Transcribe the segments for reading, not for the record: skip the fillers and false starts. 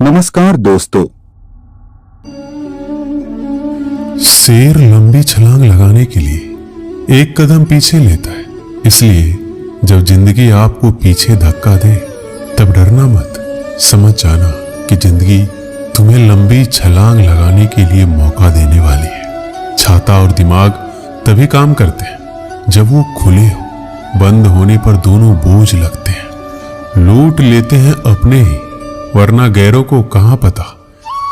नमस्कार दोस्तों। शेर लंबी छलांग लगाने के लिए एक कदम पीछे लेता है, इसलिए जब जिंदगी आपको पीछे धक्का दे तब डरना मत। समझ जाना कि जिंदगी तुम्हें लंबी छलांग लगाने के लिए मौका देने वाली है। छाता और दिमाग तभी काम करते हैं जब वो खुले हो। बंद होने पर दोनों बोझ लगते हैं। लूट लेते हैं अपने ही, वरना गैरों को कहां पता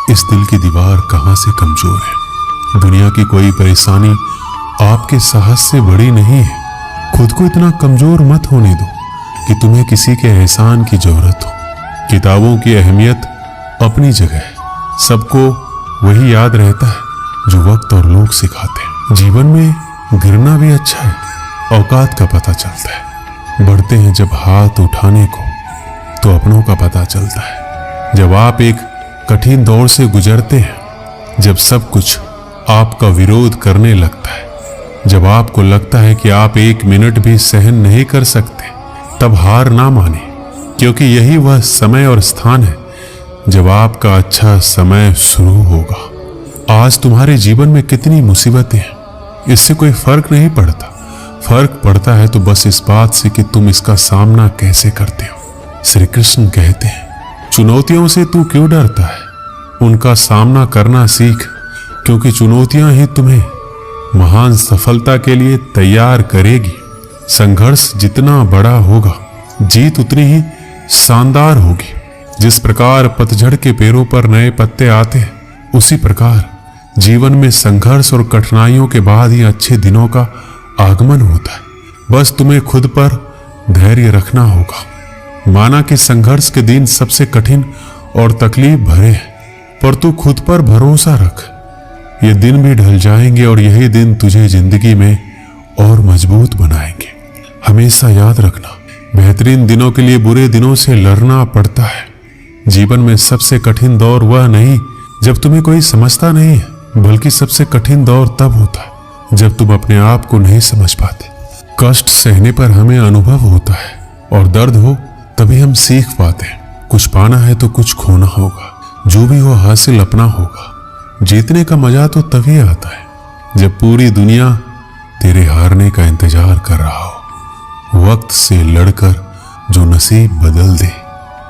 इस दिल की दीवार कहां से कमजोर है। दुनिया की कोई परेशानी आपके साहस से बड़ी नहीं है। खुद को इतना कमजोर मत होने दो कि तुम्हें किसी के एहसान की जरूरत हो। किताबों की अहमियत अपनी जगह है, सबको वही याद रहता है जो वक्त और लोग सिखाते हैं। जीवन में गिरना भी अच्छा है, औकात का पता चलता है। बढ़ते हैं जब हाथ उठाने को तो अपनों का पता चलता है। जब आप एक कठिन दौर से गुजरते हैं, जब सब कुछ आपका विरोध करने लगता है, जब आपको लगता है कि आप एक मिनट भी सहन नहीं कर सकते, तब हार ना माने, क्योंकि यही वह समय और स्थान है जब आपका अच्छा समय शुरू होगा। आज तुम्हारे जीवन में कितनी मुसीबतें हैं, इससे कोई फर्क नहीं पड़ता। फर्क पड़ता है तो बस इस बात से कि तुम इसका सामना कैसे करते हो। श्री कृष्ण कहते हैं, चुनौतियों से तू क्यों डरता है, उनका सामना करना सीख, क्योंकि चुनौतियां ही तुम्हें महान सफलता के लिए तैयार करेगी। संघर्ष जितना बड़ा होगा, जीत उतनी ही शानदार होगी। जिस प्रकार पतझड़ के पेड़ों पर नए पत्ते आते हैं, उसी प्रकार जीवन में संघर्ष और कठिनाइयों के बाद ही अच्छे दिनों का आगमन होता है। बस तुम्हें खुद पर धैर्य रखना होगा। माना कि संघर्ष के दिन सबसे कठिन और तकलीफ भरे हैं, पर तू खुद पर भरोसा रख। ये दिन भी ढल जाएंगे और यही दिन तुझे जिंदगी में और मजबूत बनाएंगे। हमेशा याद रखना, बेहतरीन दिनों के लिए बुरे दिनों से लड़ना पड़ता है। जीवन में सबसे कठिन दौर वह नहीं जब तुम्हें कोई समझता नहीं है, बल्कि सबसे कठिन दौर तब होता है जब तुम अपने आप को नहीं समझ पाते। कष्ट सहने पर हमें अनुभव होता है, और दर्द हो तभी हम सीख पाते हैं। कुछ पाना है तो कुछ खोना होगा। जो भी हो हासिल अपना होगा। जीतने का मजा तो तभी आता है जब पूरी दुनिया तेरे हारने का इंतजार कर रहा हो। वक्त से लड़कर जो नसीब बदल दे,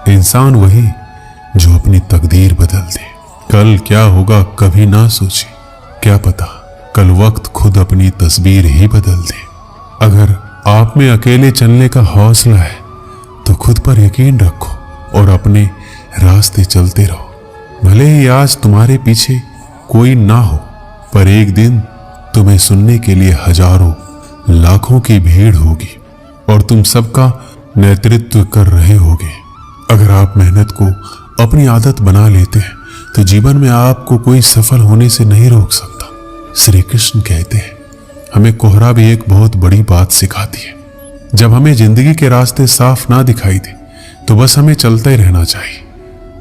इंसान वही जो अपनी तकदीर बदल दे। कल क्या होगा कभी ना सोचे, क्या पता कल वक्त खुद अपनी तस्वीर ही बदल दे। अगर आप में अकेले चलने का हौसला है तो खुद पर यकीन रखो और अपने रास्ते चलते रहो। भले ही आज तुम्हारे पीछे कोई ना हो, पर एक दिन तुम्हें सुनने के लिए हजारों लाखों की भीड़ होगी और तुम सबका नेतृत्व कर रहे होगे। अगर आप मेहनत को अपनी आदत बना लेते हैं तो जीवन में आपको कोई सफल होने से नहीं रोक सकता। श्री कृष्ण कहते हैं, हमें कोहरा भी एक बहुत बड़ी बात सिखाती है। जब हमें जिंदगी के रास्ते साफ ना दिखाई दे तो बस हमें चलते रहना चाहिए।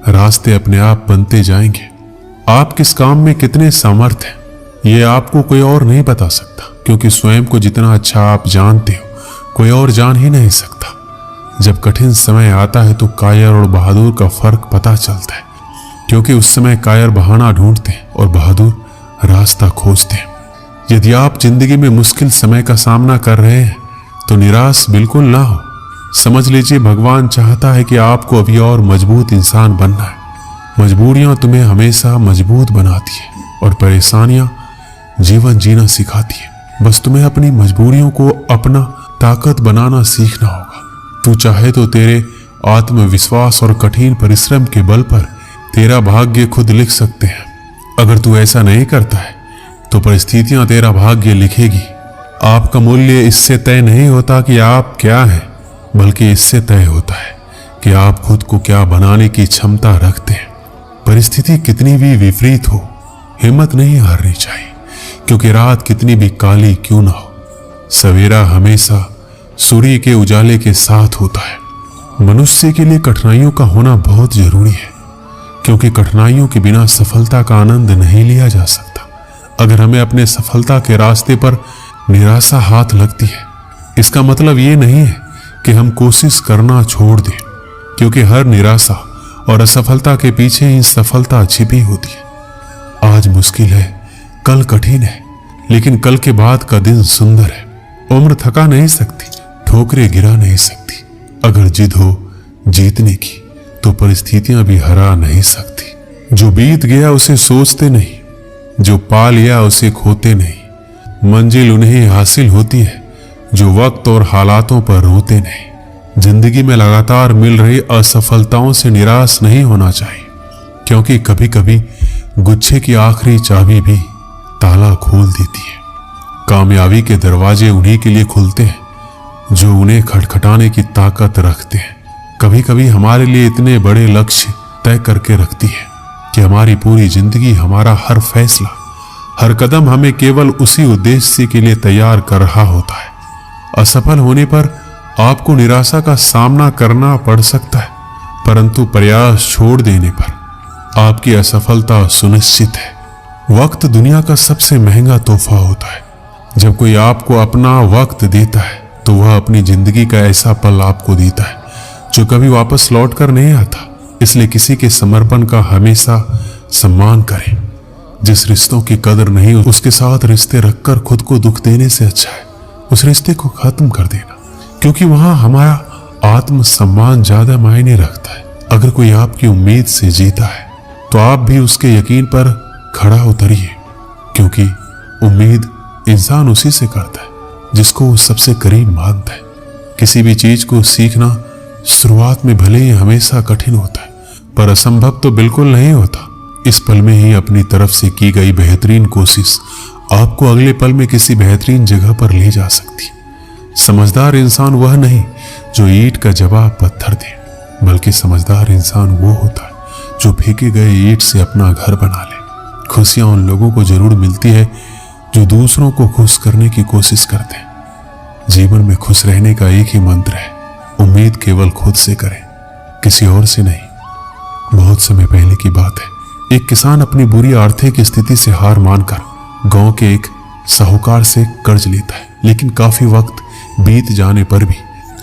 रास्ते अपने आप बनते जाएंगे। आप किस काम में कितने समर्थ हैं ये आपको कोई और नहीं बता सकता, क्योंकि स्वयं को जितना अच्छा आप जानते हो कोई और जान ही नहीं सकता। जब कठिन समय आता है तो कायर और बहादुर का फर्क पता चलता है, क्योंकि उस समय कायर बहाना ढूंढते हैं और बहादुर रास्ता खोजते हैं। यदि आप जिंदगी में मुश्किल समय का सामना कर रहे हैं तो निराश बिल्कुल ना हो। समझ लीजिए, भगवान चाहता है कि आपको अभी और मजबूत इंसान बनना है। मजबूरियां तुम्हें हमेशा मजबूत बनाती है और परेशानियां जीवन जीना सिखाती है। बस तुम्हें अपनी मजबूरियों को अपना ताकत बनाना सीखना होगा। तू चाहे तो तेरे आत्मविश्वास और कठिन परिश्रम के बल पर तेरा भाग्य खुद लिख सकते हैं। अगर तू ऐसा नहीं करता है तो परिस्थितियां तेरा भाग्य लिखेगी। आपका मूल्य इससे तय नहीं होता कि आप क्या हैं, बल्कि इससे तय होता है कि आप खुद को क्या बनाने की क्षमता रखते हैं। परिस्थिति कितनी भी विपरीत हो, हिम्मत नहीं हारनी चाहिए, क्योंकि रात कितनी भी काली क्यों ना हो, सवेरा हमेशा सूर्य के उजाले के साथ होता है। मनुष्य के लिए कठिनाइयों का होना बहुत जरूरी है, क्योंकि कठिनाइयों के बिना सफलता का आनंद नहीं लिया जा सकता। अगर हमें अपने सफलता के रास्ते पर निराशा हाथ लगती है, इसका मतलब ये नहीं है कि हम कोशिश करना छोड़ दें, क्योंकि हर निराशा और असफलता के पीछे ही सफलता छिपी होती है। आज मुश्किल है, कल कठिन है, लेकिन कल के बाद का दिन सुंदर है। उम्र थका नहीं सकती, ठोकरें गिरा नहीं सकती। अगर जिद हो जीतने की तो परिस्थितियां भी हरा नहीं सकती। जो बीत गया उसे सोचते नहीं, जो पा लिया उसे खोते नहीं। मंजिल उन्हें हासिल होती है जो वक्त और हालातों पर रोते नहीं। जिंदगी में लगातार मिल रही असफलताओं से निराश नहीं होना चाहिए, क्योंकि कभी कभी गुच्छे की आखिरी चाबी भी ताला खोल देती है। कामयाबी के दरवाजे उन्हीं के लिए खुलते हैं जो उन्हें खटखटाने की ताकत रखते हैं। कभी कभी हमारे लिए इतने बड़े लक्ष्य तय करके रखती है कि हमारी पूरी जिंदगी, हमारा हर फैसला, हर कदम हमें केवल उसी उद्देश्य के लिए तैयार कर रहा होता है। असफल होने पर आपको निराशा का सामना करना पड़ सकता है, परंतु प्रयास छोड़ देने पर आपकी असफलता सुनिश्चित है। वक्त दुनिया का सबसे महंगा तोहफा होता है। जब कोई आपको अपना वक्त देता है तो वह अपनी जिंदगी का ऐसा पल आपको देता है जो कभी वापस लौट कर नहीं आता। इसलिए किसी के समर्पण का हमेशा सम्मान करें। जिस रिश्तों की कदर नहीं उसके साथ रिश्ते रखकर खुद को दुख देने से अच्छा है उस रिश्ते को खत्म कर देना, क्योंकि वहां हमारा आत्म सम्मान ज्यादा मायने रखता है। अगर कोई आपकी उम्मीद से जीता है तो आप भी उसके यकीन पर खड़ा उतरिए, क्योंकि उम्मीद इंसान उसी से करता है जिसको वो सबसे करीब मानता है। किसी भी चीज को सीखना शुरुआत में भले ही हमेशा कठिन होता है, पर असंभव तो बिल्कुल नहीं होता। इस पल में ही अपनी तरफ से की गई बेहतरीन कोशिश आपको अगले पल में किसी बेहतरीन जगह पर ले जा सकती है। समझदार इंसान वह नहीं जो ईंट का जवाब पत्थर दे, बल्कि समझदार इंसान वो होता है जो फेंके गए ईंट से अपना घर बना ले। खुशियां उन लोगों को जरूर मिलती है जो दूसरों को खुश करने की कोशिश करते हैं। जीवन में खुश रहने का एक ही मंत्र है, उम्मीद केवल खुद से करें, किसी और से नहीं। बहुत समय पहले की बात है, एक किसान अपनी बुरी आर्थिक स्थिति से हार मानकर गांव के एक साहूकार से कर्ज लेता है, लेकिन काफी वक्त बीत जाने पर भी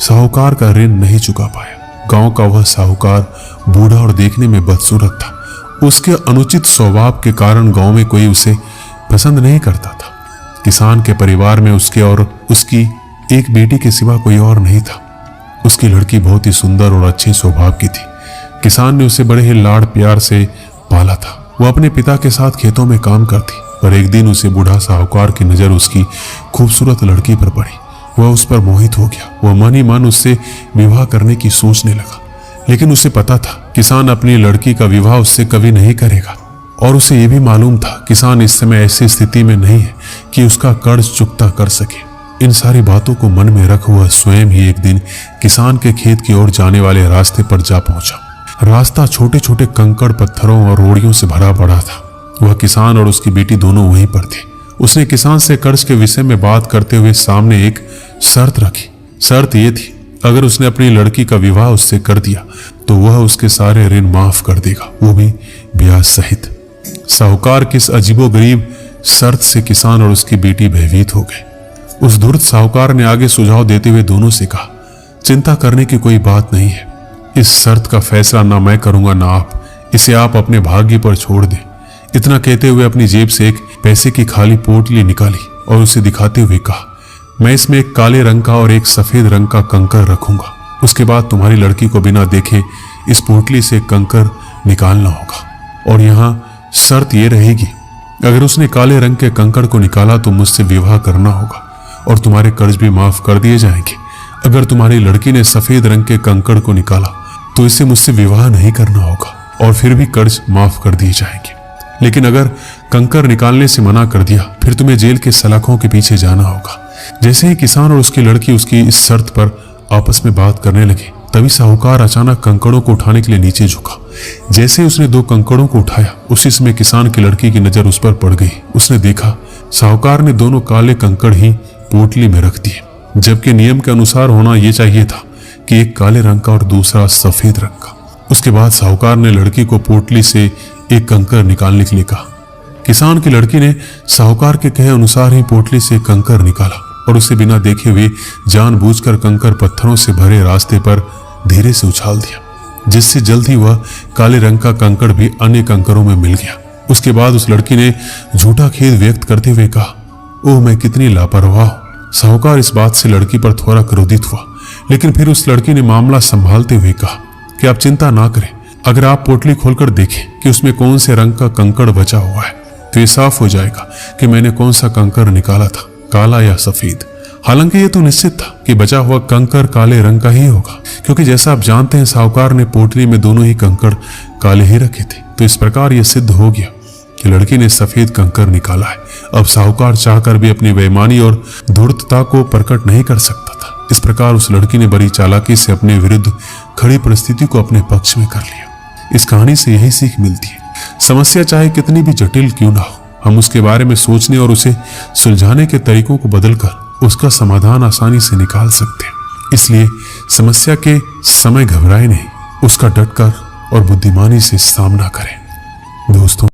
साहूकार का ऋण नहीं चुका पाया। गांव का वह साहूकार बूढ़ा और देखने में बदसूरत था। उसके अनुचित स्वभाव के कारण गांव में कोई उसे पसंद नहीं करता था। किसान के परिवार में उसके और उसकी एक बेटी के सिवा कोई और नहीं था। उसकी लड़की बहुत ही सुंदर और अच्छे स्वभाव की थी। किसान ने उसे बड़े ही लाड़ प्यार से पाला था। वह अपने पिता के साथ खेतों में काम करती, पर एक दिन उसे बूढ़ा साहूकार की नजर उसकी खूबसूरत लड़की पर पड़ी। वह उस पर मोहित हो गया। वह मन ही मन उससे विवाह करने की सोचने लगा, लेकिन उसे पता था किसान अपनी लड़की का विवाह उससे कभी नहीं करेगा। और उसे यह भी मालूम था किसान इस समय ऐसी स्थिति में नहीं है कि उसका कर्ज चुकता कर सके। इन सारी बातों को मन में रख हुआ स्वयं ही एक दिन किसान के खेत की ओर जाने वाले रास्ते पर जा पहुंचा। रास्ता छोटे छोटे कंकड़ पत्थरों और रोड़ियों से भरा पड़ा था। वह किसान और उसकी बेटी दोनों वहीं पर थे। उसने किसान से कर्ज के विषय में बात करते हुए सामने एक शर्त रखी। शर्त यह थी, अगर उसने अपनी लड़की का विवाह उससे कर दिया तो वह उसके सारे ऋण माफ कर देगा, वो भी ब्याज सहित। साहूकार की इस अजीबोगरीब शर्त से किसान और उसकी बेटी भयभीत हो गए। उस धूर्त साहूकार ने आगे सुझाव देते हुए दोनों से कहा, चिंता करने की कोई बात नहीं है। इस शर्त का फैसला ना मैं करूंगा ना आप, इसे आप अपने भाग्य पर छोड़ दें। इतना कहते हुए अपनी जेब से एक पैसे की खाली पोटली निकाली और उसे दिखाते हुए कहा, मैं इसमें एक काले रंग का और एक सफेद रंग का कंकर रखूंगा। उसके बाद तुम्हारी लड़की को बिना देखे इस पोटली से कंकर निकालना होगा। और यहाँ शर्त यह रहेगी, अगर उसने काले रंग के कंकड़ को निकाला तो मुझसे विवाह करना होगा और तुम्हारे कर्ज भी माफ कर दिए जाएंगे। अगर तुम्हारी लड़की ने सफेद रंग के कंकड़ को निकाला तो इसे मुझसे विवाह नहीं करना होगा और फिर भी कर्ज माफ कर दिए जाएंगे। लेकिन अगर कंकड़ निकालने से मना कर दिया फिर तुम्हें जेल के सलाखों के पीछे जाना होगा। जैसे ही किसान और उसकी लड़की उसकी इस शर्त पर आपस में बात करने लगे, तभी साहूकार अचानक कंकड़ों को उठाने के लिए नीचे झुका। जैसे उसने 2 कंकड़ों को उठाया, उसी समय किसान की लड़की की नजर उस पर पड़ गई। उसने देखा साहूकार ने दोनों काले कंकड़ ही पोटली में रख दिए, जबकि नियम के अनुसार होना यह चाहिए था कि एक काले रंग का और दूसरा सफेद रंग का। उसके बाद साहूकार ने लड़की को पोटली से एक कंकर निकालने के लिए कहा। किसान की लड़की ने साहूकार के कहे अनुसार ही पोटली से कंकर निकाला और उसे बिना देखे हुए जानबूझकर कंकर पत्थरों से भरे रास्ते पर धीरे से उछाल दिया। जिससे जल्द ही वह काले रंग का कंकड़ भी अन्य कंकड़ों में मिल गया। उसके बाद उस लड़की ने झूठा खेद व्यक्त करते हुए कहा, ओह मैं कितनी लापरवाह हूं। साहूकार इस बात से लड़की पर थोड़ा क्रोधित हुआ, लेकिन फिर उस लड़की ने मामला संभालते हुए कहा कि आप चिंता ना करें, अगर आप पोटली खोलकर देखें कि उसमें कौन से रंग का कंकड़ बचा हुआ है तो ये साफ हो जाएगा कि मैंने कौन सा कंकड़ निकाला था, काला या सफेद। हालांकि ये तो निश्चित था कि बचा हुआ कंकड़ काले रंग का ही होगा, क्योंकि जैसा आप जानते हैं साहूकार ने पोटली में दोनों ही कंकड़ काले ही रखे थे। तो इस प्रकार यह सिद्ध हो गया कि लड़की ने सफेद कंकड़ निकाला है। अब साहूकार चाहकर भी अपनी बेईमानी और धूर्तता को प्रकट नहीं कर सकता था। इस प्रकार उस लड़की ने बड़ी चालाकी से अपने विरुद्ध खड़ी परिस्थिति को अपने पक्ष में कर लिया। इस कहानी से यही सीख मिलती है, समस्या चाहे कितनी भी जटिल क्यों ना हो, हम उसके बारे में सोचने और उसे सुलझाने के तरीकों को बदलकर उसका समाधान आसानी से निकाल सकते हैं। इसलिए समस्या के समय घबराए नहीं, उसका डटकर और बुद्धिमानी से सामना करें।